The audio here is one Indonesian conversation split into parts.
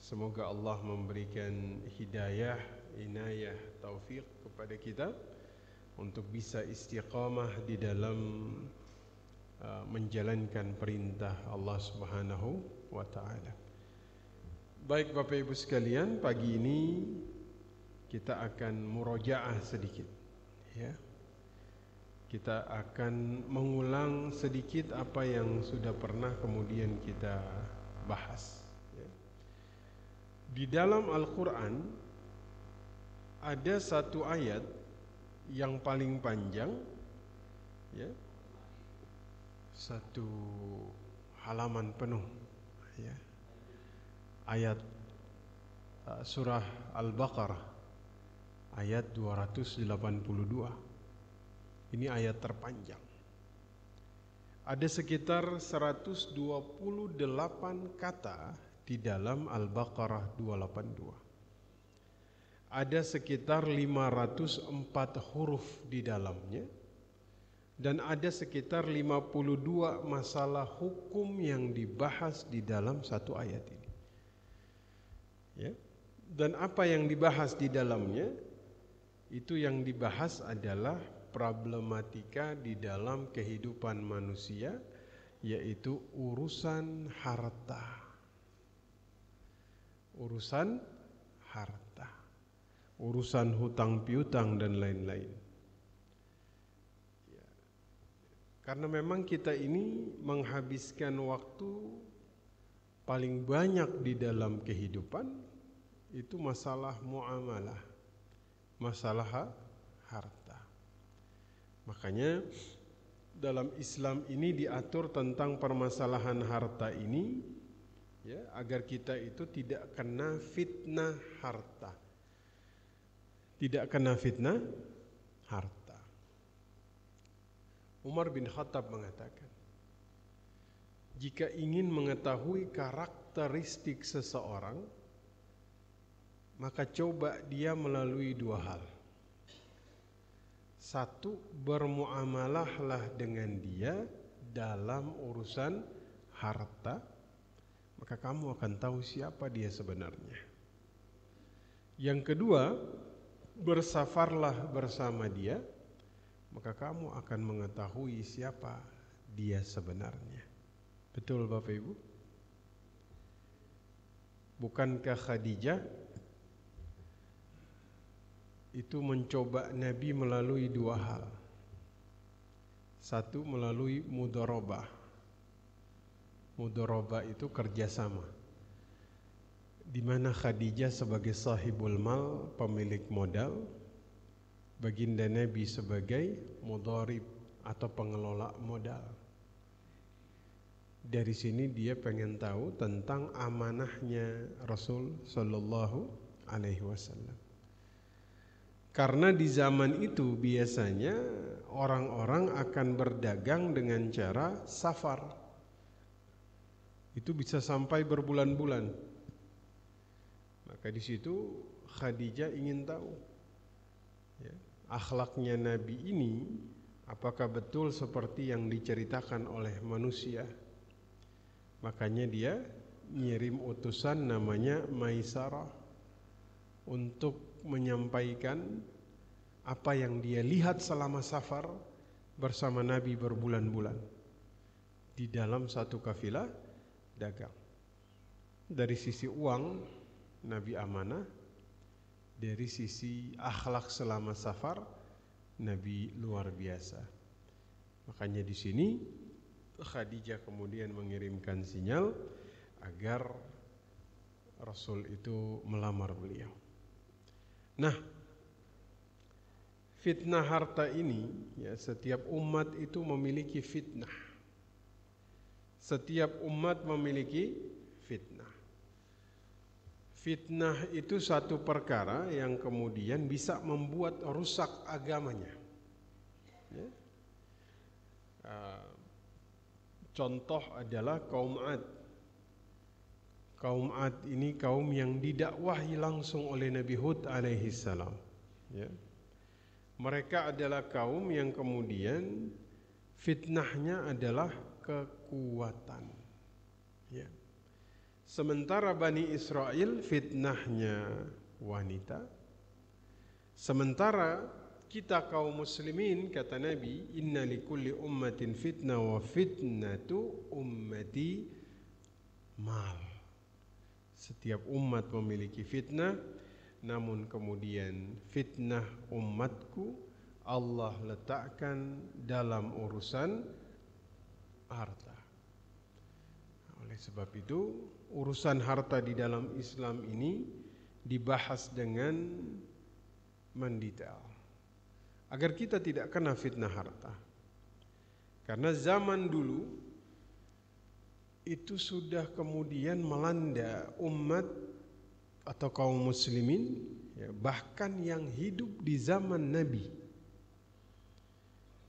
Semoga Allah memberikan hidayah, inayah, taufik kepada kita untuk bisa istiqamah di dalam menjalankan perintah Allah Subhanahu wa taala. Baik Bapak Ibu sekalian, pagi ini kita akan murojaah sedikit, ya. Kita akan mengulang sedikit apa yang sudah pernah kemudian kita bahas, ya. Di dalam Al-Quran ada satu ayat yang paling panjang, ya, satu halaman penuh, ya. Ayat surah Al-Baqarah ayat 282. Ini ayat terpanjang. Ada sekitar 128 kata di dalam Al-Baqarah 282. Ada sekitar 504 huruf di dalamnya, dan ada sekitar 52 masalah hukum yang dibahas di dalam satu ayat ini, ya. Dan apa yang dibahas di dalamnya, itu yang dibahas adalah problematika di dalam kehidupan manusia, yaitu urusan harta. Urusan harta, urusan hutang piutang dan lain-lain, ya. Karena memang kita ini menghabiskan waktu paling banyak di dalam kehidupan itu masalah muamalah, masalah harta. Makanya dalam Islam ini diatur tentang permasalahan harta ini, ya, agar kita itu tidak kena fitnah harta. Tidak kena fitnah harta. Umar bin Khattab mengatakan, jika ingin mengetahui karakteristik seseorang, maka coba dia melalui dua hal. Satu, bermuamalahlah dengan dia dalam urusan harta, maka kamu akan tahu siapa dia sebenarnya. Yang kedua, bersafarlah bersama dia, maka kamu akan mengetahui siapa dia sebenarnya. Betul Bapak Ibu? Bukankah Khadijah itu mencoba Nabi melalui dua hal? Satu, melalui mudharabah. Mudharabah itu kerjasama, di mana Khadijah sebagai sahibul mal, pemilik modal, baginda Nabi sebagai mudharib atau pengelola modal. Dari sini dia pengen tahu tentang amanahnya Rasul Sallallahu Alaihi Wasallam. Karena di zaman itu biasanya orang-orang akan berdagang dengan cara safar. Itu bisa sampai berbulan-bulan. Maka di situ Khadijah ingin tahu, ya, akhlaknya Nabi ini apakah betul seperti yang diceritakan oleh manusia. Makanya dia ngirim utusan namanya Maisarah untuk menyampaikan apa yang dia lihat selama safar bersama Nabi berbulan-bulan di dalam satu kafilah dagang. Dari sisi uang, Nabi amanah. Dari sisi akhlak selama safar, Nabi luar biasa. Makanya di sini Khadijah kemudian mengirimkan sinyal agar Rasul itu melamar beliau. Nah, fitnah harta ini, ya, setiap umat itu memiliki fitnah. Setiap umat memiliki fitnah. Fitnah itu satu perkara yang kemudian bisa membuat rusak agamanya, ya. Contoh adalah kaum Ad. Kaum Ad ini kaum yang didakwahi langsung oleh Nabi Hud alaihi salam, ya. Mereka adalah kaum yang kemudian fitnahnya adalah kekuatan, ya. Sementara Bani Israel fitnahnya wanita. Sementara kita kaum muslimin, kata Nabi, inna likulli ummatin fitnah wa fitnatu ummati mal. Setiap umat memiliki fitnah, namun kemudian fitnah umatku Allah letakkan dalam urusan harta. Oleh sebab itu, urusan harta di dalam Islam ini dibahas dengan mendetail agar kita tidak kena fitnah harta. Karena zaman dulu itu sudah kemudian melanda umat atau kaum muslimin, ya, bahkan yang hidup di zaman Nabi,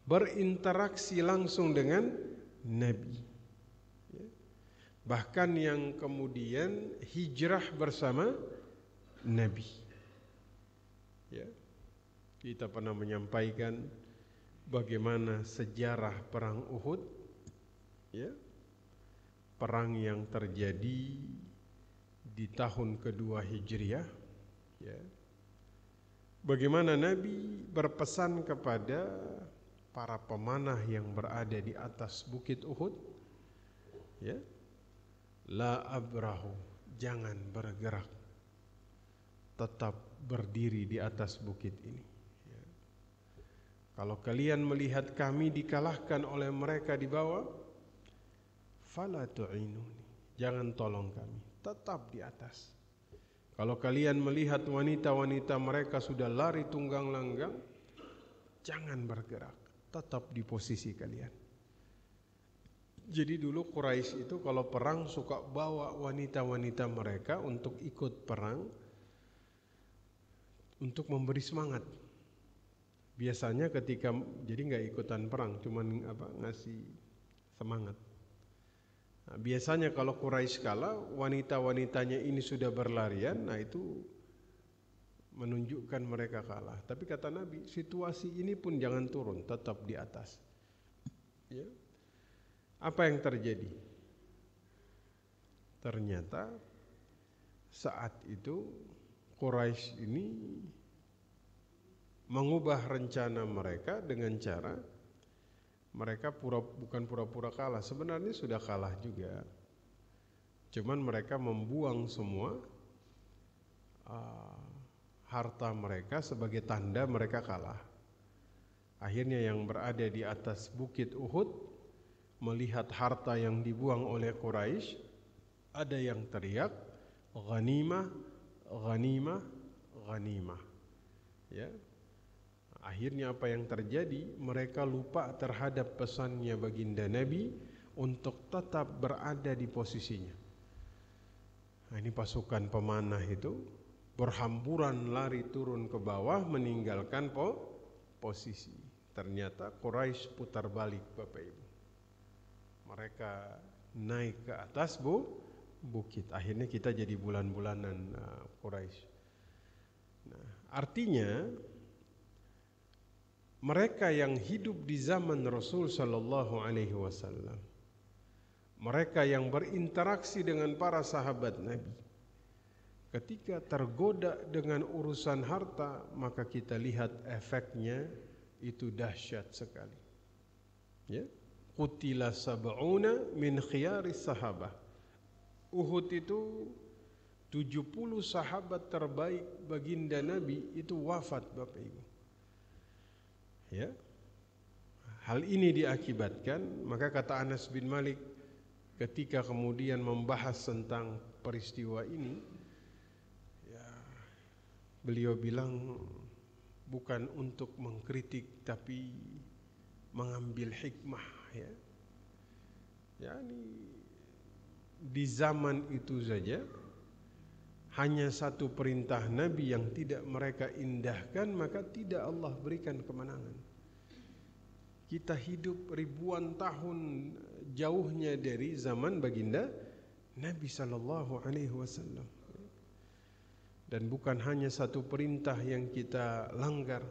berinteraksi langsung dengan Nabi, ya. Bahkan yang kemudian hijrah bersama Nabi, ya. Kita pernah menyampaikan bagaimana sejarah perang Uhud, ya, perang yang terjadi di tahun kedua Hijriah, ya. Bagaimana Nabi berpesan kepada para pemanah yang berada di atas bukit Uhud, ya, la abrahu, jangan bergerak, tetap berdiri di atas bukit ini. Ya. Kalau kalian melihat kami dikalahkan oleh mereka di bawah, fala tu'inuni, jangan tolong kami, tetap di atas. Kalau kalian melihat wanita-wanita mereka sudah lari tunggang langgang, jangan bergerak, tetap di posisi kalian. Jadi dulu Quraisy itu kalau perang suka bawa wanita-wanita mereka untuk ikut perang, untuk memberi semangat. Biasanya ketika jadi nggak ikutan perang, cuman ngasih semangat. Nah, biasanya kalau Quraisy kalah, wanita-wanitanya ini sudah berlarian, nah itu menunjukkan mereka kalah. Tapi kata Nabi, situasi ini pun jangan turun, tetap di atas. Ya. Apa yang terjadi? Ternyata saat itu Quraisy ini mengubah rencana mereka dengan cara mereka bukan pura-pura kalah, sebenarnya sudah kalah juga. Cuman mereka membuang semua harta mereka sebagai tanda mereka kalah. Akhirnya yang berada di atas bukit Uhud melihat harta yang dibuang oleh Quraisy, ada yang teriak ghanimah, ghanimah, ghanimah. Ya. Akhirnya apa yang terjadi? Mereka lupa terhadap pesannya baginda Nabi untuk tetap berada di posisinya. Nah, ini pasukan pemanah itu berhamburan lari turun ke bawah meninggalkan posisi. Ternyata Quraisy putar balik, Bapak Ibu. Mereka naik ke atas bukit. Akhirnya kita jadi bulan-bulanan Quraisy. Nah, artinya mereka yang hidup di zaman Rasul sallallahu alaihi wasallam, mereka yang berinteraksi dengan para sahabat Nabi, ketika tergoda dengan urusan harta, maka kita lihat efeknya itu dahsyat sekali. Ya, qutila sab'una min khiyaris sahabah. Uhud itu 70 sahabat terbaik baginda Nabi itu wafat, Bapak Ibu. Ya. Hal ini diakibatkan, maka kata Anas bin Malik ketika kemudian membahas tentang peristiwa ini, ya, beliau bilang bukan untuk mengkritik tapi mengambil hikmah, ya. Yani di zaman itu saja hanya satu perintah Nabi yang tidak mereka indahkan, maka tidak Allah berikan kemenangan. Kita hidup ribuan tahun jauhnya dari zaman baginda Nabi sallallahu alaihi wasallam. Dan bukan hanya satu perintah yang kita langgar.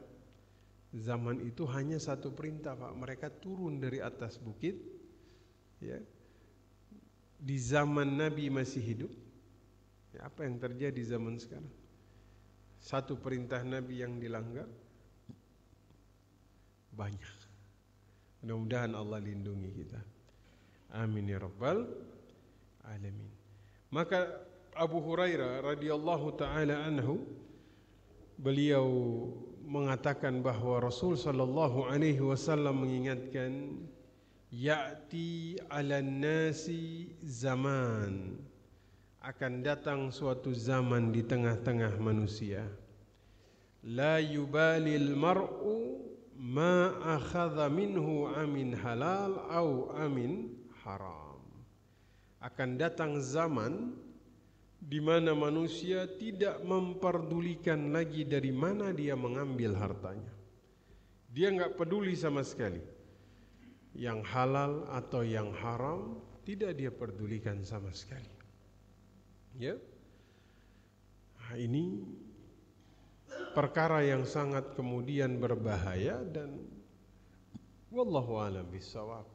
Zaman itu hanya satu perintah, Pak. Mereka turun dari atas bukit, ya, di zaman Nabi masih hidup? Ya, apa yang terjadi zaman sekarang? Satu perintah Nabi yang dilanggar banyak. Mudah-mudahan Allah lindungi kita. Amin ya rabbal alamin. Maka Abu Hurairah radhiyallahu taala anhu, beliau mengatakan bahwa Rasul sallallahu alaihi wasallam mengingatkan, ya'ti 'alan nasi zaman, akan datang suatu zaman di tengah-tengah manusia, la yubalil mar'u ma akhadha minhu amin halal au amin haram. Akan datang zaman di mana manusia tidak memperdulikan lagi dari mana dia mengambil hartanya. Dia enggak peduli sama sekali, yang halal atau yang haram tidak dia pedulikan sama sekali. Ya, nah, ini perkara yang sangat kemudian berbahaya dan wallahu a'lam bishawab.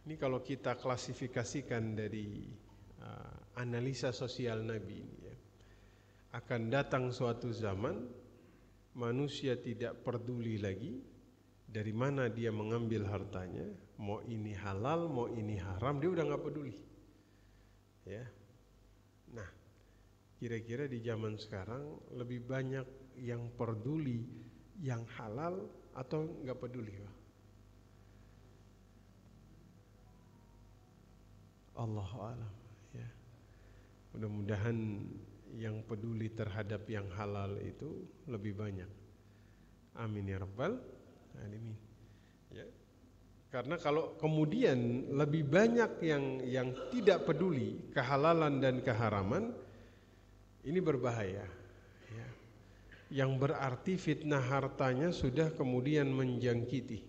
Ini kalau kita klasifikasikan dari analisa sosial Nabi ini, ya, akan datang suatu zaman manusia tidak peduli lagi dari mana dia mengambil hartanya, mau ini halal mau ini haram, dia udah nggak peduli. Ya, nah kira-kira di zaman sekarang lebih banyak yang peduli yang halal atau nggak peduli, Pak? Allahu a'lam. Ya, mudah-mudahan yang peduli terhadap yang halal itu lebih banyak. Amin ya rabbal alamin. Ya, karena kalau kemudian lebih banyak yang tidak peduli kehalalan dan keharaman, ini berbahaya. Ya, yang berarti fitnah hartanya sudah kemudian menjangkiti,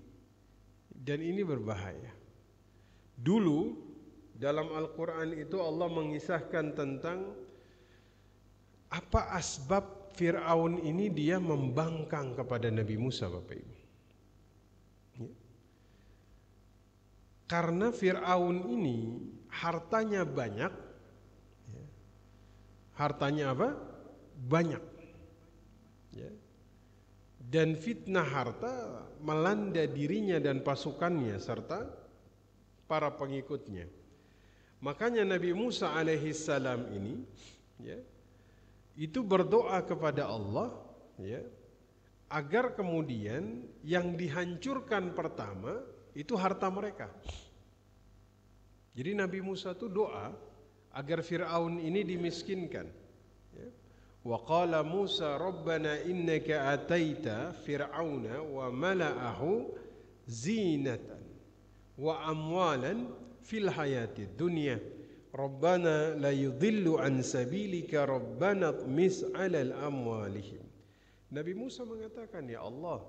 dan ini berbahaya. Dulu dalam Al-Quran itu Allah mengisahkan tentang apa asbab Fir'aun ini dia membangkang kepada Nabi Musa, Bapak Ibu. Ya. Karena Fir'aun ini hartanya banyak. Ya. Hartanya apa? Banyak. Ya. Dan fitnah harta melanda dirinya dan pasukannya serta para pengikutnya. Makanya Nabi Musa alaihi salam ini, ya, itu berdoa kepada Allah, ya, agar kemudian yang dihancurkan pertama itu harta mereka. Jadi Nabi Musa itu doa agar Fir'aun ini dimiskinkan. Ya. Wa qala Musa rabbana innaka ataita fir'auna wa mala'ahu zinatan wa amwalan fil hayati dunya rabbana la yudhillu an sabilika rabbana tmis 'alal amwalihim. Nabi Musa mengatakan, ya Allah,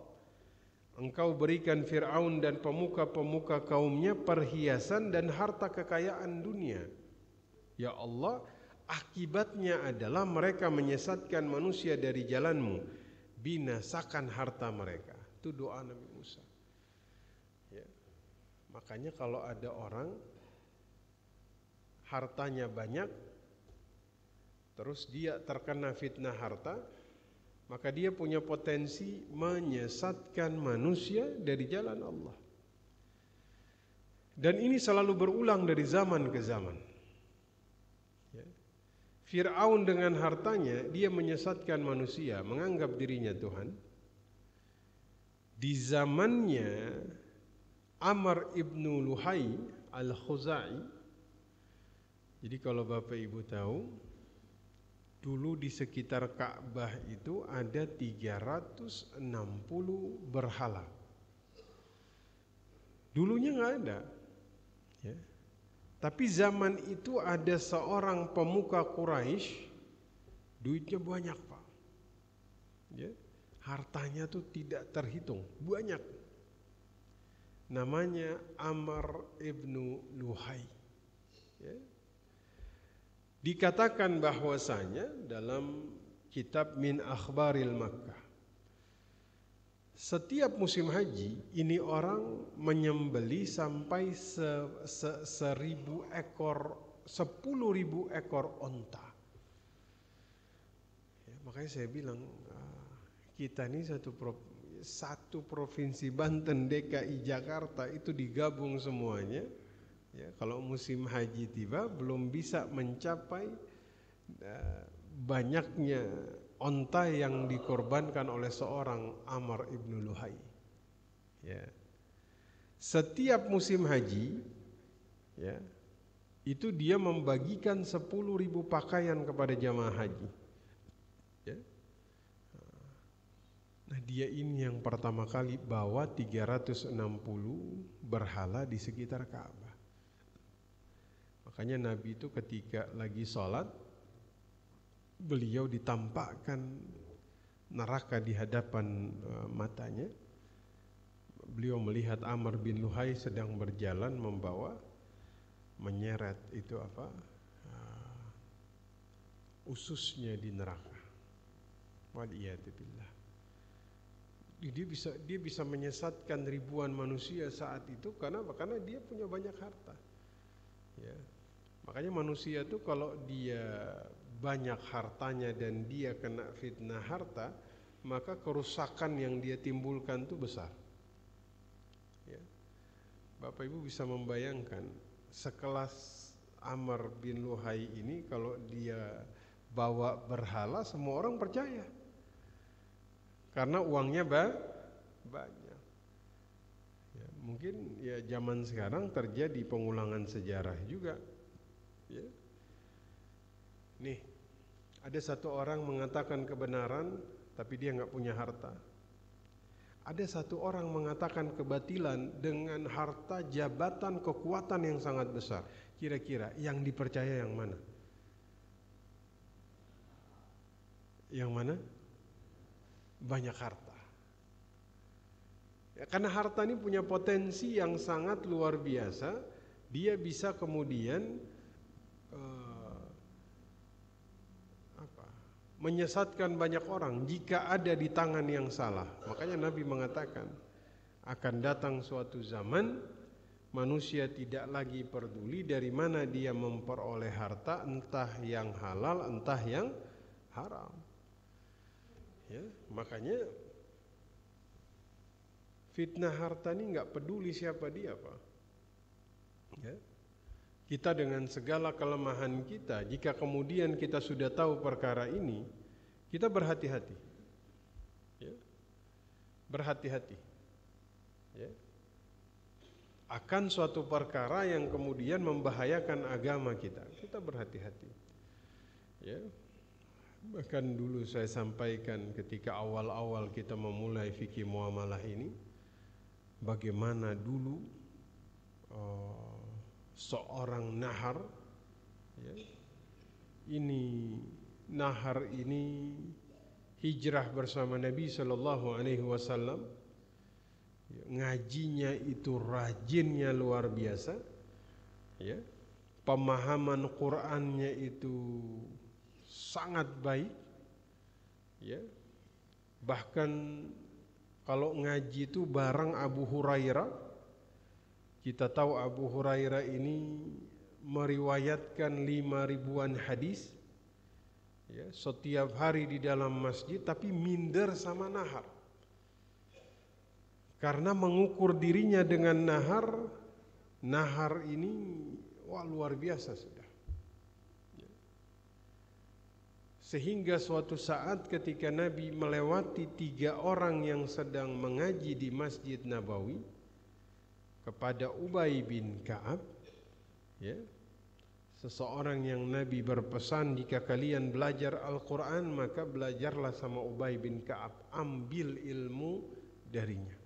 Engkau berikan Fir'aun dan pemuka-pemuka kaumnya perhiasan dan harta kekayaan dunia. Ya Allah, akibatnya adalah mereka menyesatkan manusia dari jalanmu, binasakan harta mereka. Itu doa Nabi Musa. Ya. Makanya kalau ada orang hartanya banyak, terus dia terkena fitnah harta, maka dia punya potensi menyesatkan manusia dari jalan Allah. Dan ini selalu berulang dari zaman ke zaman. Ya. Fir'aun dengan hartanya, dia menyesatkan manusia, menganggap dirinya Tuhan. Di zamannya Amr ibnu Luhai al-Khuzai. Jadi kalau Bapak Ibu tahu, dulu di sekitar Ka'bah itu ada 360 berhala. Dulunya nggak ada. Ya. Tapi zaman itu ada seorang pemuka Quraisy, duitnya banyak, Pak. Ya. Hartanya tuh tidak terhitung, banyak. Namanya Amr ibnu Luhai. Ya. Dikatakan bahwasanya dalam kitab Min Akhbaril Makkah, Setiap musim haji ini orang menyembeli sampai 1.000 ekor, 10.000 ekor onta. Ya, makanya saya bilang kita ini satu provinsi Banten, DKI Jakarta itu digabung semuanya. Ya, kalau musim haji tiba belum bisa mencapai banyaknya onta yang dikorbankan oleh seorang Amr ibn Luhai. Ya. Setiap musim haji, ya, itu dia membagikan 10.000 pakaian kepada jamaah haji. Ya. Nah, dia ini yang pertama kali bawa 360 berhala di sekitar Ka'bah. Makanya Nabi itu ketika lagi sholat, beliau ditampakkan neraka di hadapan matanya. Beliau melihat Amr bin Luhai sedang berjalan menyeret itu ususnya di neraka. Waliyadzubillah. Dia bisa menyesatkan ribuan manusia saat itu karena dia punya banyak harta. Ya. Makanya manusia itu kalau dia banyak hartanya dan dia kena fitnah harta, maka kerusakan yang dia timbulkan itu besar. Ya. Bapak Ibu bisa membayangkan sekelas Amr bin Luhai ini kalau dia bawa berhala, semua orang percaya karena uangnya banyak. Ya, mungkin ya zaman sekarang terjadi pengulangan sejarah juga. Ya. Nih, ada satu orang mengatakan kebenaran tapi dia nggak punya harta. Ada satu orang mengatakan kebatilan dengan harta, jabatan, kekuatan yang sangat besar. Kira-kira yang dipercaya yang mana? Yang mana? Banyak harta. Ya, karena harta ini punya potensi yang sangat luar biasa. Dia bisa kemudian menyesatkan banyak orang jika ada di tangan yang salah. Makanya Nabi mengatakan akan datang suatu zaman manusia tidak lagi peduli dari mana dia memperoleh harta, entah yang halal entah yang haram. Ya, makanya fitnah harta ini nggak peduli siapa dia, Pak. Ya. Kita dengan segala kelemahan kita, jika kemudian kita sudah tahu perkara ini, kita berhati-hati. Ya. Berhati-hati. Ya. Akan suatu perkara yang kemudian membahayakan agama kita. Kita berhati-hati. Ya. Bahkan dulu saya sampaikan ketika awal-awal kita memulai fikih muamalah ini, bagaimana dulu seorang nahar, ya, nahar ini hijrah bersama Nabi Sallallahu Alaihi Wasallam, ngajinya itu rajinnya luar biasa, ya, pemahaman Qur'annya itu sangat baik, ya, bahkan kalau ngaji itu bareng Abu Hurairah. Kita tahu Abu Hurairah ini meriwayatkan 5.000-an hadis, ya, setiap hari di dalam masjid, tapi minder sama nahar. Karena mengukur dirinya dengan nahar ini wah luar biasa sudah. Ya. Sehingga suatu saat ketika Nabi melewati 3 orang yang sedang mengaji di Masjid Nabawi, kepada Ubay bin Ka'ab, ya, seseorang yang Nabi berpesan jika kalian belajar Al-Quran maka belajarlah sama Ubay bin Ka'ab, ambil ilmu darinya.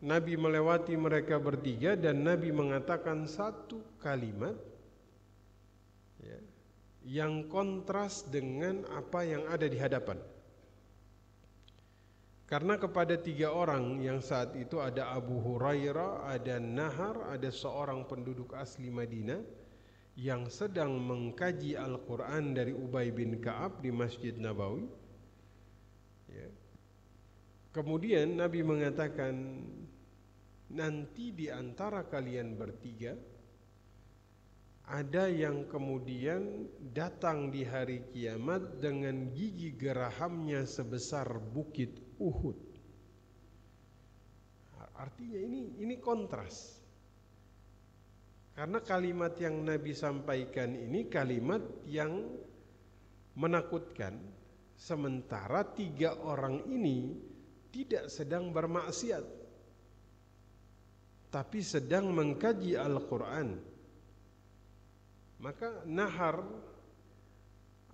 Nabi melewati mereka bertiga dan Nabi mengatakan satu kalimat, ya, yang kontras dengan apa yang ada di hadapan. Karena kepada 3 orang yang saat itu ada Abu Hurairah, ada Nahar, ada seorang penduduk asli Madinah yang sedang mengkaji Al-Quran dari Ubay bin Ka'ab di Masjid Nabawi. Ya. Kemudian Nabi mengatakan, nanti di antara kalian bertiga ada yang kemudian datang di hari kiamat dengan gigi gerahamnya sebesar bukit Uhud. Artinya ini kontras. Karena kalimat yang Nabi sampaikan ini kalimat yang menakutkan, sementara tiga orang ini tidak sedang bermaksiat, tapi sedang mengkaji Al-Quran. Maka nahar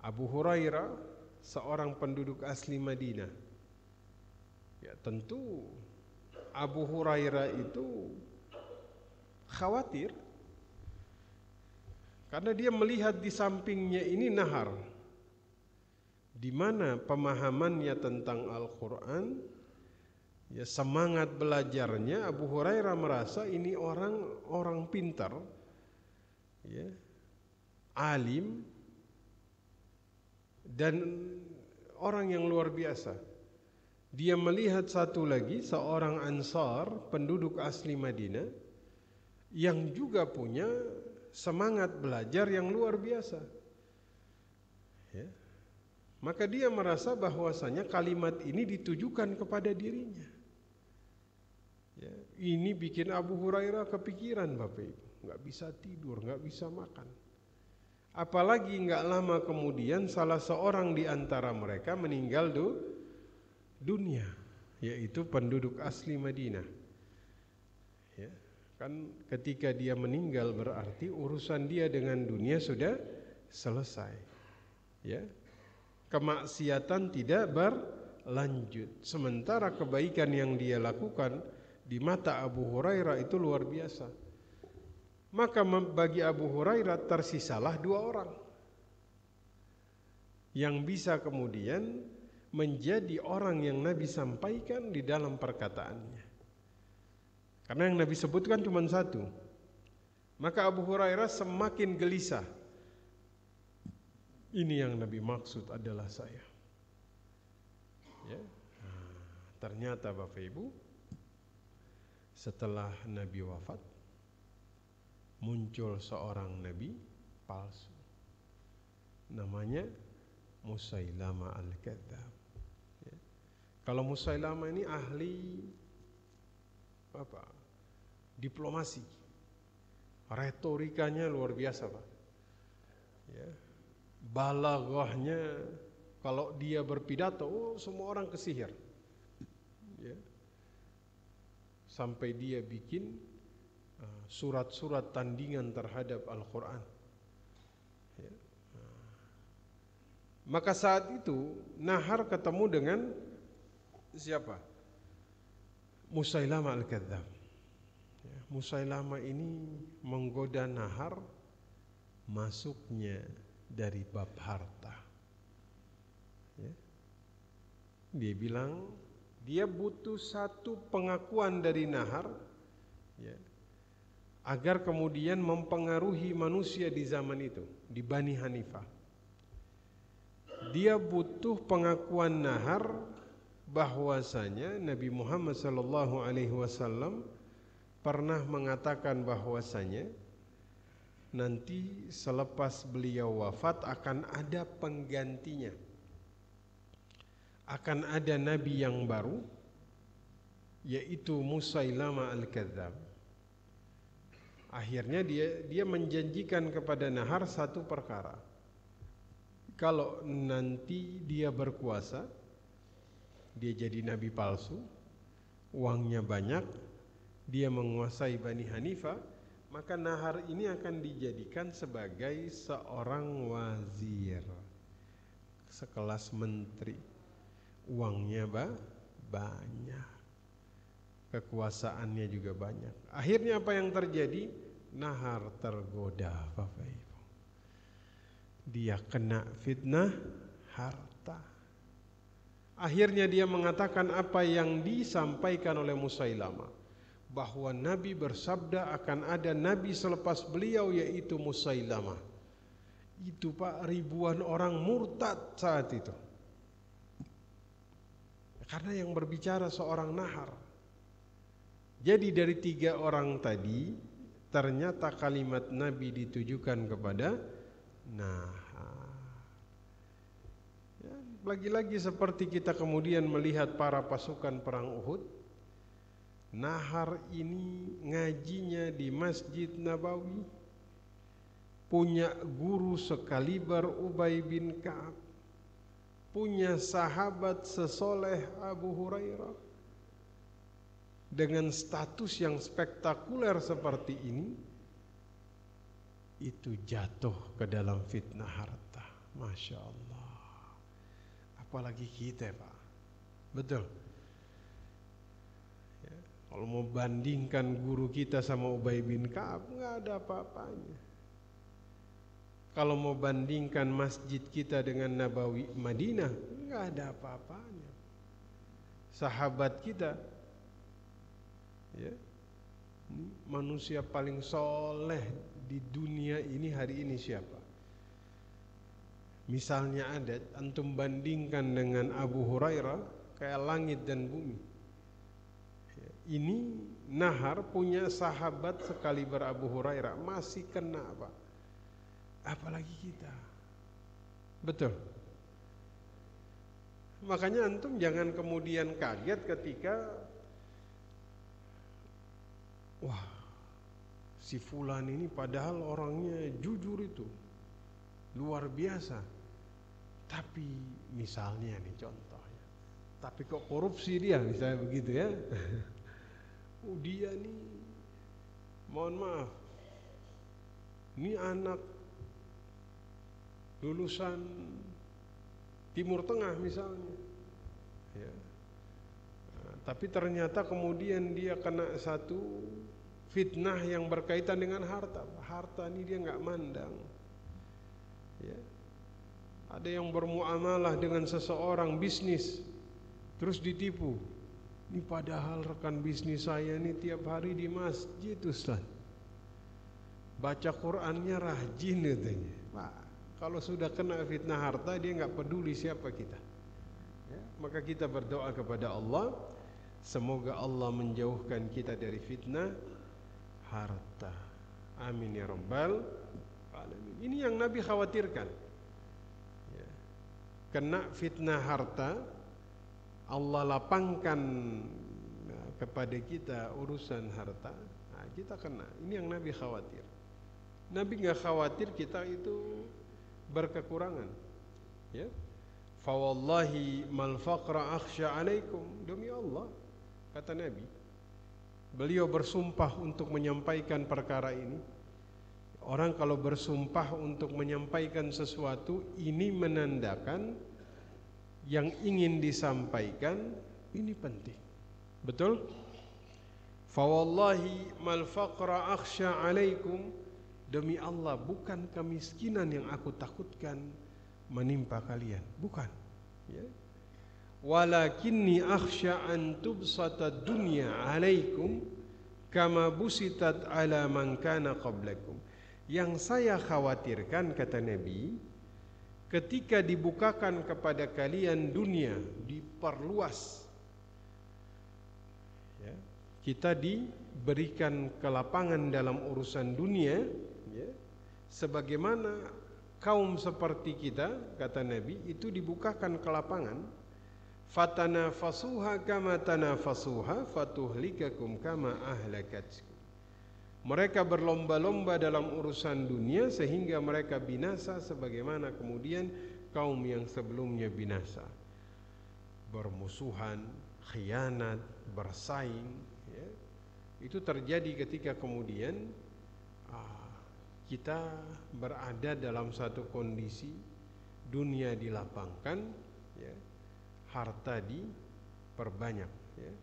Abu Hurairah, seorang penduduk asli Madinah. Ya tentu Abu Hurairah itu khawatir, karena dia melihat di sampingnya ini nahar, di mana pemahamannya tentang Al-Quran, ya semangat belajarnya. Abu Hurairah merasa ini orang pintar, ya, alim, dan orang yang luar biasa. Dia melihat satu lagi, seorang Ansar, penduduk asli Madinah, yang juga punya semangat belajar yang luar biasa, ya. Maka dia merasa bahwasanya kalimat ini ditujukan kepada dirinya, ya. Ini bikin Abu Hurairah kepikiran, Bapak Ibu, nggak bisa tidur, nggak bisa makan. Apalagi nggak lama kemudian salah seorang di antara mereka meninggal dunia, yaitu penduduk asli Madinah. Ya, kan ketika dia meninggal berarti urusan dia dengan dunia sudah selesai. Ya, kemaksiatan tidak berlanjut. Sementara kebaikan yang dia lakukan di mata Abu Hurairah itu luar biasa. Maka bagi Abu Hurairah tersisalah dua orang yang bisa kemudian menjadi orang yang Nabi sampaikan di dalam perkataannya. Karena yang Nabi sebutkan cuma satu. Maka Abu Hurairah semakin gelisah. Ini yang Nabi maksud adalah saya. Ya. Ternyata Bapak Ibu, setelah Nabi wafat, muncul seorang nabi palsu, namanya Musailama Al-Kadzdzab. Ya. Kalau Musailama ini ahli diplomasi, retorikanya luar biasa, Pak. Ya. Balaghahnya, kalau dia berpidato, semua orang kesihir. Ya. Sampai dia bikin surat-surat tandingan terhadap Al-Quran, ya. Maka saat itu Nahar ketemu dengan siapa? Musailama Al-Kadzdzab. Ya, Musailama ini menggoda Nahar masuknya dari bab harta. Ya. Dia bilang dia butuh satu pengakuan dari Nahar, ya, agar kemudian mempengaruhi manusia di zaman itu, di Bani Hanifah. Dia butuh pengakuan Nahar bahwasanya Nabi Muhammad SAW pernah mengatakan bahwasanya nanti selepas beliau wafat akan ada penggantinya, akan ada nabi yang baru, yaitu Musailama Al-Kadzdzab. Akhirnya dia menjanjikan kepada Nahar satu perkara. Kalau nanti dia berkuasa, dia jadi nabi palsu, uangnya banyak, dia menguasai Bani Hanifah, maka Nahar ini akan dijadikan sebagai seorang wazir, sekelas menteri. Uangnya banyak, kekuasaannya juga banyak. Akhirnya apa yang terjadi? Nahar tergoda, Bapak Ibu. Dia kena fitnah harta. Akhirnya dia mengatakan apa yang disampaikan oleh Musailama, bahwa Nabi bersabda akan ada Nabi selepas beliau, yaitu Musailama. Itu Pak, ribuan orang murtad saat itu. Karena yang berbicara seorang nahar. Jadi dari 3 orang tadi, ternyata kalimat Nabi ditujukan kepada nahar. Ya, lagi-lagi seperti kita kemudian melihat para pasukan perang Uhud, nahar ini ngajinya di Masjid Nabawi, punya guru sekaliber Ubay bin Ka'ab, punya sahabat sesoleh Abu Hurairah, dengan status yang spektakuler seperti ini, itu jatuh ke dalam fitnah harta. Masya Allah. Apalagi kita, Pak. Betul. Ya, kalau mau bandingkan guru kita sama Ubay bin Ka'ab, nggak ada apa-apanya. Kalau mau bandingkan masjid kita dengan Nabawi Madinah, nggak ada apa-apanya. Sahabat kita, ya, manusia paling soleh di dunia ini hari ini siapa? Misalnya ada, antum bandingkan dengan Abu Hurairah, kayak langit dan bumi. Ya, ini nahar punya sahabat sekaliber Abu Hurairah, masih kena, Pak. Apalagi kita. Betul. Makanya antum jangan kemudian kaget ketika, wah, si fulan ini padahal orangnya jujur itu, luar biasa. Tapi misalnya nih contohnya, tapi kok korupsi dia, misalnya begitu ya. Dia nih, mohon maaf, ini anak lulusan Timur Tengah misalnya, ya. Tapi ternyata kemudian dia kena satu fitnah yang berkaitan dengan harta. Harta ini dia nggak mandang. Ya. Ada yang bermuamalah dengan seseorang bisnis, terus ditipu. Ini padahal rekan bisnis saya ini tiap hari di masjid, Ustaz. Baca Qur'annya rajin katanya. Pak, kalau sudah kena fitnah harta, dia nggak peduli siapa kita. Ya, maka kita berdoa kepada Allah, semoga Allah menjauhkan kita dari fitnah harta. Amin ya rabbal alamin. Ini yang Nabi khawatirkan. Ya. Kena fitnah harta, Allah lapangkan kepada kita urusan harta, nah, kita kena. Ini yang Nabi khawatir. Nabi nggak khawatir kita itu berkekurangan. Ya. Fa wallahi mal faqra akhsha alaikum. Demi Allah, kata Nabi, beliau bersumpah untuk menyampaikan perkara ini. Orang kalau bersumpah untuk menyampaikan sesuatu, ini menandakan yang ingin disampaikan ini penting. Betul? Fa wallahi mal faqra akhsha alaikum. Demi Allah, bukan kemiskinan yang aku takutkan menimpa kalian, bukan. Ya. Walakinni akhsha an tubsata dunya alaikum kama busitat ala man kana qablakum. Yang saya khawatirkan, kata Nabi, ketika dibukakan kepada kalian dunia, diperluas, ya, kita diberikan kelapangan dalam urusan dunia, ya, sebagaimana kaum seperti kita, kata Nabi, itu dibukakan kelapangan, fatanafasuha kama tanafasuha fatuhlikakum kama ahlakatkum. Mereka berlomba-lomba dalam urusan dunia sehingga mereka binasa sebagaimana kemudian kaum yang sebelumnya binasa. Bermusuhan, khianat, bersaing, ya. Itu terjadi ketika kemudian kita berada dalam satu kondisi dunia dilapangkan, ya, harta diperbanyak, ya.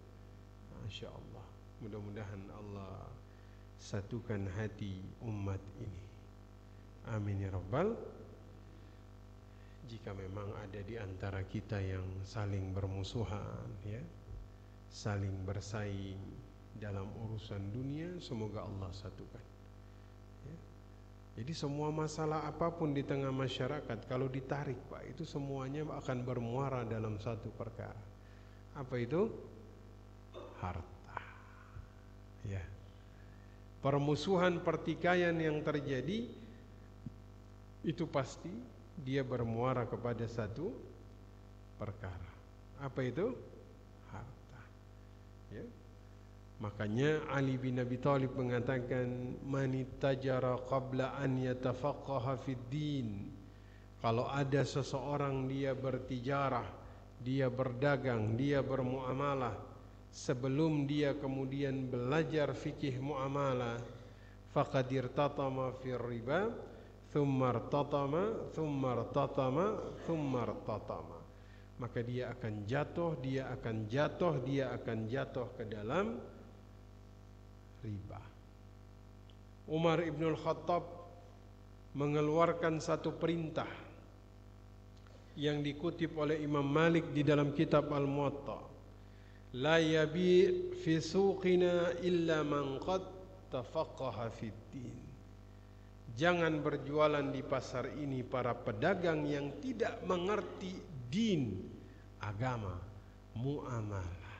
Masya Allah. Mudah-mudahan Allah satukan hati umat ini. Amin ya rabbal. Jika memang ada di antara kita yang saling bermusuhan, ya, saling bersaing dalam urusan dunia, semoga Allah satukan. Ya. Jadi semua masalah apapun di tengah masyarakat, kalau ditarik, Pak, itu semuanya akan bermuara dalam satu perkara. Apa itu? Harta. Ya. Permusuhan pertikaian yang terjadi itu pasti dia bermuara kepada satu perkara. Apa itu? Harta. Ya. Makanya Ali bin Abi Thalib mengatakan manitajara qabla an yatafaqaha fid din. Kalau ada seseorang dia bertijarah, dia berdagang, dia bermuamalah sebelum dia kemudian belajar fikih muamalah, faqad irtatama fir riba, thumma irtatama, maka dia akan jatuh ke dalam riba. Umar ibn al-Khattab mengeluarkan satu perintah yang dikutip oleh Imam Malik di dalam kitab Al-Muwatta. La yabi fi suqina illa man qad tafaqaha fid din. Jangan berjualan di pasar ini para pedagang yang tidak mengerti din, agama, muamalah.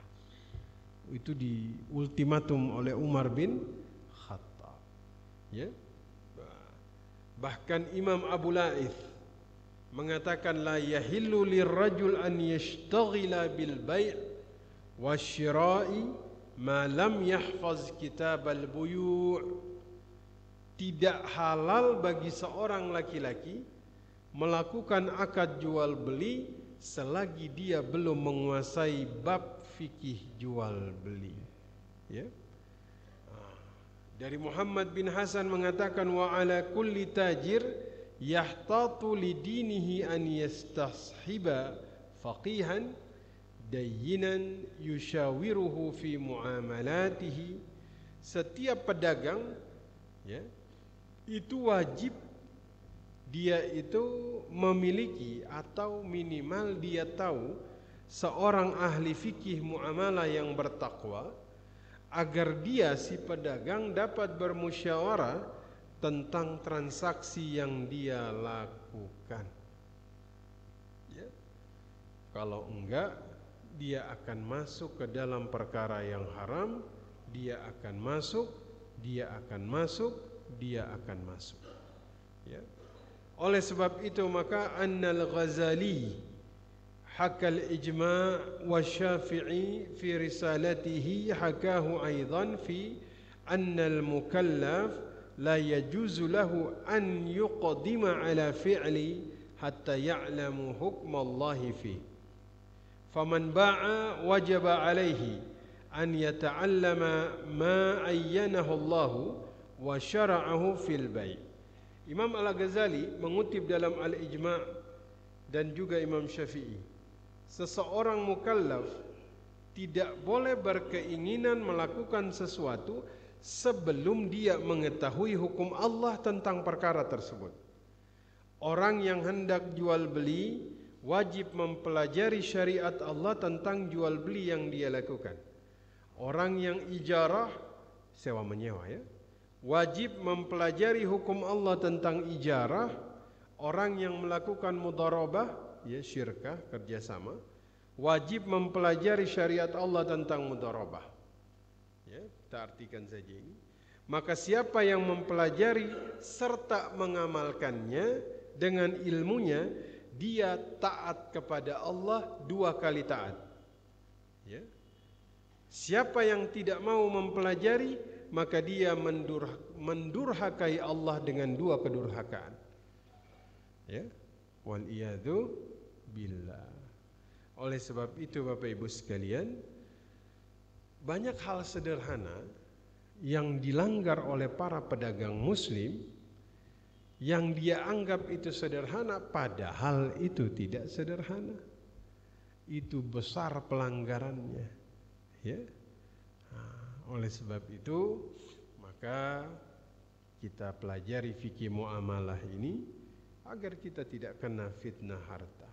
Itu di ultimatum oleh Umar bin Khattab. Ya. Bahkan Imam Abu Laith mengatakan la yahillu lirrajul an yashtaghila bil bai' wasyira'i ma lam yahfaz kitab al-buyu'. Tidak halal bagi seorang laki-laki melakukan akad jual beli selagi dia belum menguasai bab fikih jual beli. Ya. Dari Muhammad bin Hasan mengatakan wa ala kulli tajir yahtatu lidinihi an yastashiba faqihan dayyinan yushawiruhu fi muamalatihi. Setiap pedagang, ya, itu wajib dia itu memiliki atau minimal dia tahu seorang ahli fikih muamalah yang bertakwa, agar dia si pedagang dapat bermusyawarah tentang transaksi yang dia lakukan. Ya. Kalau enggak, dia akan masuk ke dalam perkara yang haram, dia akan masuk. Ya. Oleh sebab itu maka Annal Ghazali hakal ijma' wa Syafi'i fi risalatihi hakahu aidan fi anna al-mukallaf la yajuzu lahu an yuqdima ala fi'li hatta ya'lamu hukm Allah fi. Faman ba'a wajaba alaihi an yata'allama ma ayyanahu Allah wa syara'ahu fil bai'. Imam Al-Ghazali mengutip dalam Al-Ijma' dan juga Imam Syafi'i, seseorang mukallaf tidak boleh berkeinginan melakukan sesuatu sebelum dia mengetahui hukum Allah tentang perkara tersebut. Orang yang hendak jual beli wajib mempelajari syariat Allah tentang jual beli yang dia lakukan. Orang yang ijarah, sewa menyewa, ya, wajib mempelajari hukum Allah tentang ijarah. Orang yang melakukan mudharabah, ya, syirkah, kerjasama, wajib mempelajari syariat Allah tentang mudharabah. Ya, kita artikan saja ini. Maka siapa yang mempelajari serta mengamalkannya dengan ilmunya, dia taat kepada Allah 2 kali taat. Ya. Siapa yang tidak mau mempelajari, maka dia mendurhakai Allah dengan 2 kedurhakaan. Ya. Wal iyadu billah. Oleh sebab itu Bapak Ibu sekalian, banyak hal sederhana yang dilanggar oleh para pedagang muslim yang dia anggap itu sederhana, padahal itu tidak sederhana. Itu besar pelanggarannya, ya. Oleh sebab itu maka kita pelajari fikih muamalah ini agar kita tidak kena fitnah harta.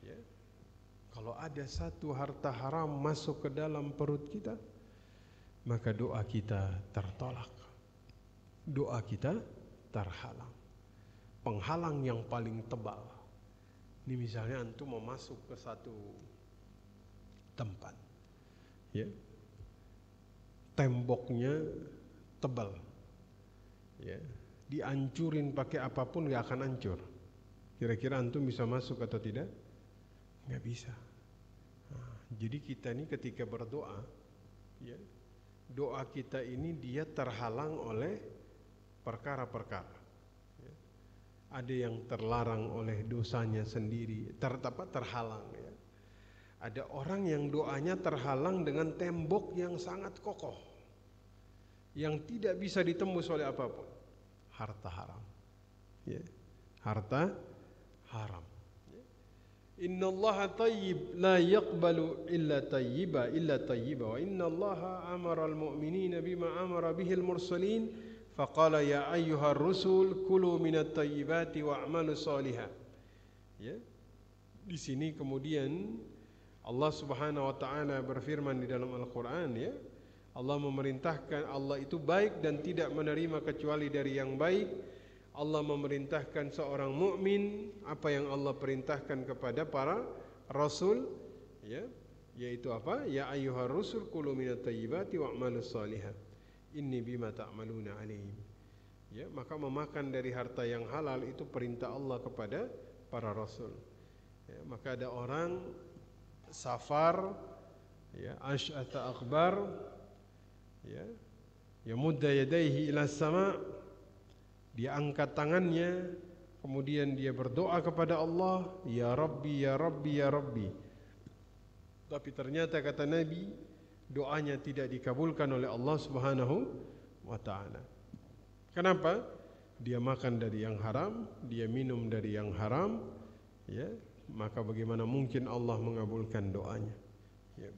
Ya. Kalau ada satu harta haram masuk ke dalam perut kita, maka doa kita tertolak, doa kita terhalang. Penghalang yang paling tebal. Ini misalnya antum mau masuk ke satu tempat. Ya. Temboknya tebal. Ya. Dihancurin pakai apapun gak akan hancur. Kira-kira antum bisa masuk atau tidak? Gak bisa. Nah, jadi kita ini ketika berdoa, ya, doa kita ini dia terhalang oleh perkara-perkara. Ya. Ada yang terlarang oleh dosanya sendiri, terhalang. Ya. Ada orang yang doanya terhalang dengan tembok yang sangat kokoh, yang tidak bisa ditembus oleh apapun. Harta haram. Ya. Harta haram. Innallaha tayyib la yaqbalu illa tayyiba wa innallaha amara al-mu'minina bima amara bihi al-mursalin faqala ya ayyuhar rusul kulu minat tayyibati wa'malu shalihan. Ya. Di sini kemudian Allah Subhanahu wa taala berfirman di dalam Al-Qur'an, ya. Allah memerintahkan, Allah itu baik dan tidak menerima kecuali dari yang baik. Allah memerintahkan seorang mukmin apa yang Allah perintahkan kepada para rasul, ya, yaitu apa? Ya ayyuhar rusul kulu minat tayyibati wa'malus shalihan inni bima ta'maluna alim. Ya, maka memakan dari harta yang halal itu perintah Allah kepada para rasul. Ya, maka ada orang safar, ya, asy'ata akbar, ya, yamudda yadayhi ila sama'. Dia angkat tangannya, kemudian dia berdoa kepada Allah, ya Rabbi, ya Rabbi, ya Rabbi. Tapi ternyata kata Nabi, doanya tidak dikabulkan oleh Allah Subhanahu wa taala. Kenapa? Dia makan dari yang haram, dia minum dari yang haram, ya. Maka bagaimana mungkin Allah mengabulkan doanya? Ya.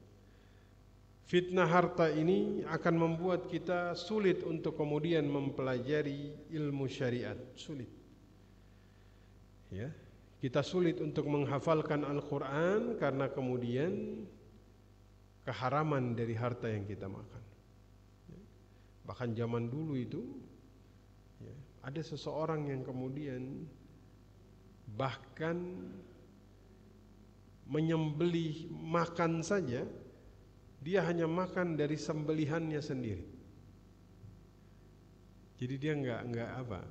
Fitnah harta ini akan membuat kita sulit untuk kemudian mempelajari ilmu syariat, sulit. Ya, kita sulit untuk menghafalkan Al-Quran karena kemudian keharaman dari harta yang kita makan. Ya. Bahkan zaman dulu itu, ya, ada seseorang yang kemudian bahkan menyembelih makan saja. Dia hanya makan dari sembelihannya sendiri. Jadi dia enggak apa?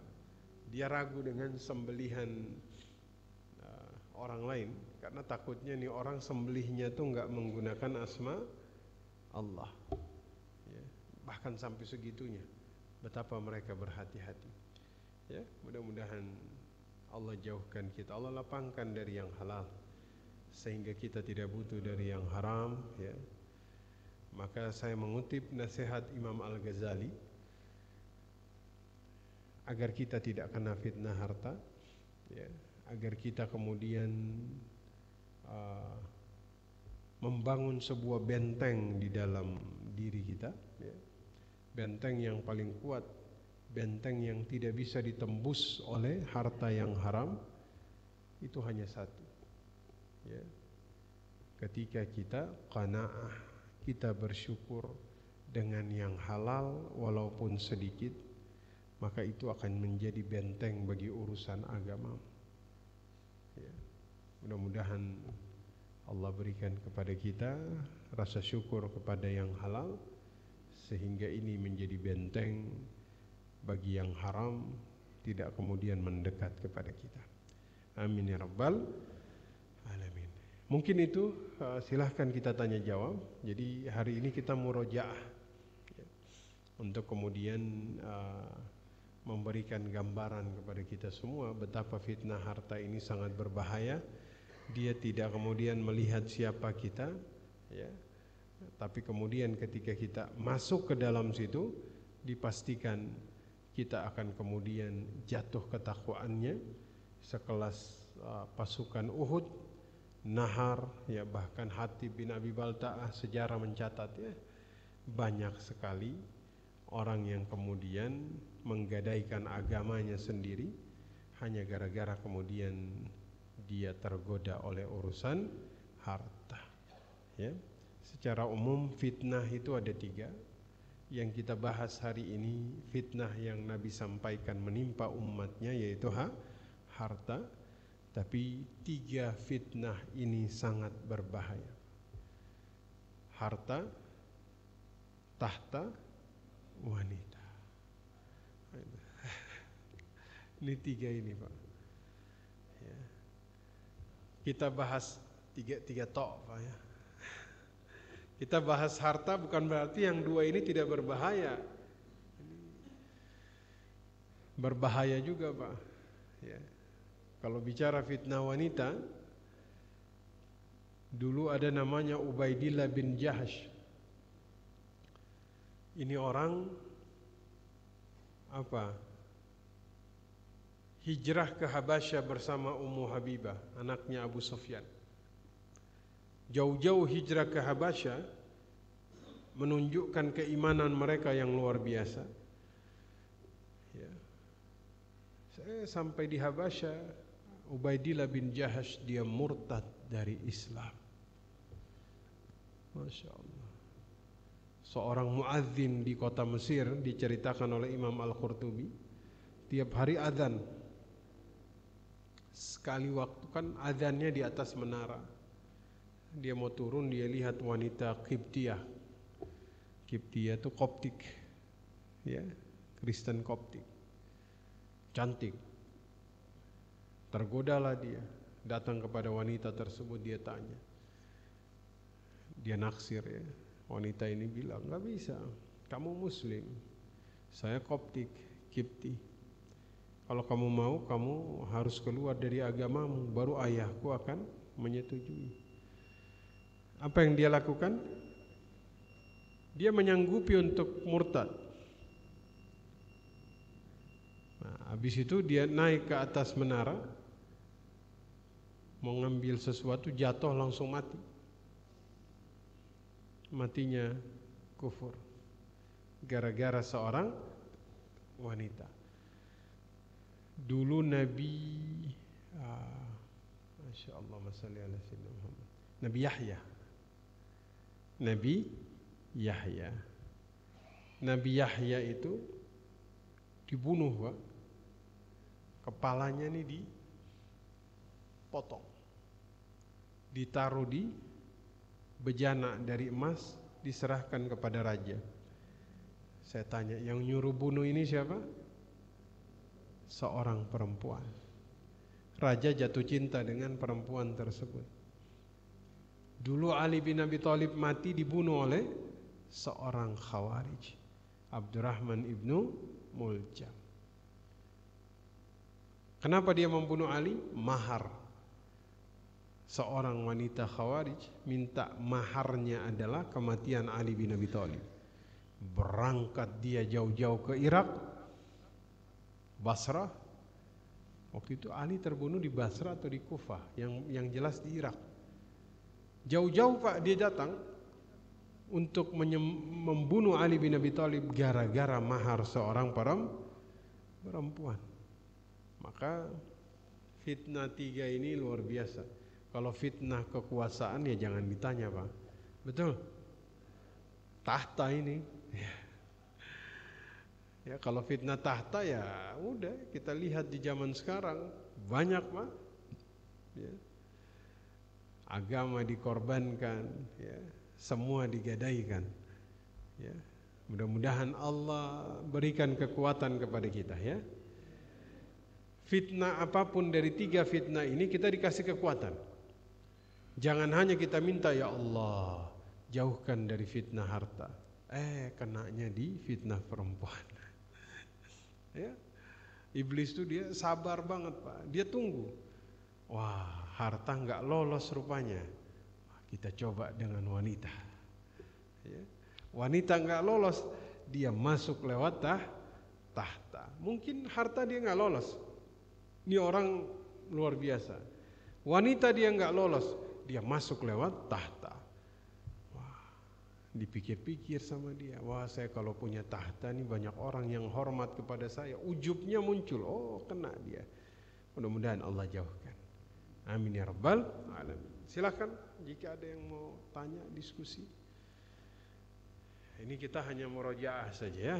Dia ragu dengan sembelihan orang lain karena takutnya nih orang sembelihnya tuh enggak menggunakan asma Allah. Ya, bahkan sampai segitunya. Betapa mereka berhati-hati. Ya, mudah-mudahan Allah jauhkan kita, Allah lapangkan dari yang halal sehingga kita tidak butuh dari yang haram, ya. Maka saya mengutip nasihat Imam Al-Ghazali agar kita tidak kena fitnah harta, ya, agar kita kemudian membangun sebuah benteng di dalam diri kita, ya. Benteng yang paling kuat, benteng yang tidak bisa ditembus oleh harta yang haram, itu hanya satu, ya. Ketika kita qanaah, kita bersyukur dengan yang halal walaupun sedikit, maka itu akan menjadi benteng bagi urusan agama. Ya. Mudah-mudahan Allah berikan kepada kita rasa syukur kepada yang halal sehingga ini menjadi benteng bagi yang haram tidak kemudian mendekat kepada kita. Amin ya rabbal alamin. Mungkin itu silahkan kita tanya jawab. Jadi hari ini kita murojaah, ya, untuk kemudian memberikan gambaran kepada kita semua betapa fitnah harta ini sangat berbahaya. Dia tidak kemudian melihat siapa kita, ya, tapi kemudian ketika kita masuk ke dalam situ dipastikan kita akan kemudian jatuh ketakwaannya sekelas pasukan Uhud, Nahar, ya, bahkan Hatib bin Abi Balta'ah. Sejarah mencatat, ya, banyak sekali orang yang kemudian menggadaikan agamanya sendiri hanya gara-gara kemudian dia tergoda oleh urusan harta, ya. Secara umum fitnah itu ada 3. Yang kita bahas hari ini fitnah yang Nabi sampaikan menimpa umatnya, yaitu harta. Tapi 3 fitnah ini sangat berbahaya. harta, tahta, wanita. Ini 3 ini, Pak. Ya. Kita bahas tiga tok, Pak, ya. Kita bahas harta bukan berarti yang 2 ini tidak berbahaya. Berbahaya juga, Pak. Ya. Kalau bicara fitnah wanita, dulu ada namanya Ubaidillah bin Jahsh. Ini orang hijrah ke Habasyah bersama Ummu Habibah, anaknya Abu Sufyan. Jauh-jauh hijrah ke Habasyah menunjukkan keimanan mereka yang luar biasa. Ya. Saya sampai di Habasyah, Ubaidillah bin Jahsh dia murtad dari Islam. Masya Allah. Seorang muadzin di kota Mesir, diceritakan oleh Imam Al-Qurtubi, tiap hari adzan. Sekali waktu kan adzannya di atas menara. Dia mau turun, dia lihat wanita Qibtiyah. Qibtiyah itu Koptik, ya, Kristen Koptik, cantik. Tergodalah dia, datang kepada wanita tersebut, dia tanya, dia naksir, ya. Wanita ini bilang, nggak bisa, kamu Muslim, saya Koptik, Qibti. Kalau kamu mau, kamu harus keluar dari agamamu, baru ayahku akan menyetujui. Apa yang dia lakukan? Dia menyanggupi untuk murtad. Nah, habis itu dia naik ke atas menara, mau ngambil sesuatu, jatuh langsung mati. Matinya kufur gara-gara seorang wanita. Dulu Nabi Masya Allah, masalli ala sayyidina Muhammad, Nabi Yahya. Nabi Yahya itu dibunuh, Pak. Kepalanya ini dipotong, ditaruh di bejana dari emas, diserahkan kepada raja. Saya tanya, yang nyuruh bunuh ini siapa? Seorang perempuan. Raja jatuh cinta dengan perempuan tersebut. Dulu Ali bin Abi Thalib mati dibunuh oleh seorang Khawarij, Abdurrahman ibnu Muljam. Kenapa dia membunuh Ali? Mahar. Seorang wanita Khawarij minta maharnya adalah kematian Ali bin Abi Thalib. Berangkat dia jauh-jauh ke Irak, Basrah. Waktu itu Ali terbunuh di Basrah atau di Kufah, yang jelas di Irak. Jauh-jauh, Pak, dia datang untuk membunuh Ali bin Abi Thalib gara-gara mahar seorang perempuan. Maka fitnah 3 ini luar biasa. Kalau fitnah kekuasaan ya jangan ditanya, Pak. Betul? Tahta ini. Ya, kalau fitnah tahta ya udah, kita lihat di zaman sekarang banyak, Pak. Ya. Agama dikorbankan, ya, semua digadaikan, ya. Mudah-mudahan Allah berikan kekuatan kepada kita, ya. Fitnah apapun dari 3 fitnah ini kita dikasih kekuatan. Jangan hanya kita minta, ya Allah jauhkan dari fitnah harta, kenanya di fitnah perempuan. Ya. Iblis itu dia sabar banget, Pak. Dia tunggu. Wah, harta nggak lolos rupanya. Kita coba dengan wanita. Ya. Wanita nggak lolos, dia masuk lewat tahta. Mungkin harta dia nggak lolos. Ini orang luar biasa. Wanita dia nggak lolos, dia masuk lewat tahta. Wah, dipikir-pikir sama dia. Wah, saya kalau punya tahta nih banyak orang yang hormat kepada saya. Ujubnya muncul. Oh, kena dia. Mudah-mudahan Allah jauhkan. Amin ya rabbal alamin. Silakan jika ada yang mau tanya, diskusi. Ini kita hanya murojaah saja, ya.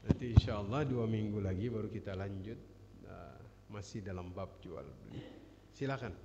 Nanti insyaallah 2 minggu lagi baru kita lanjut, masih dalam bab jual beli. Silakan.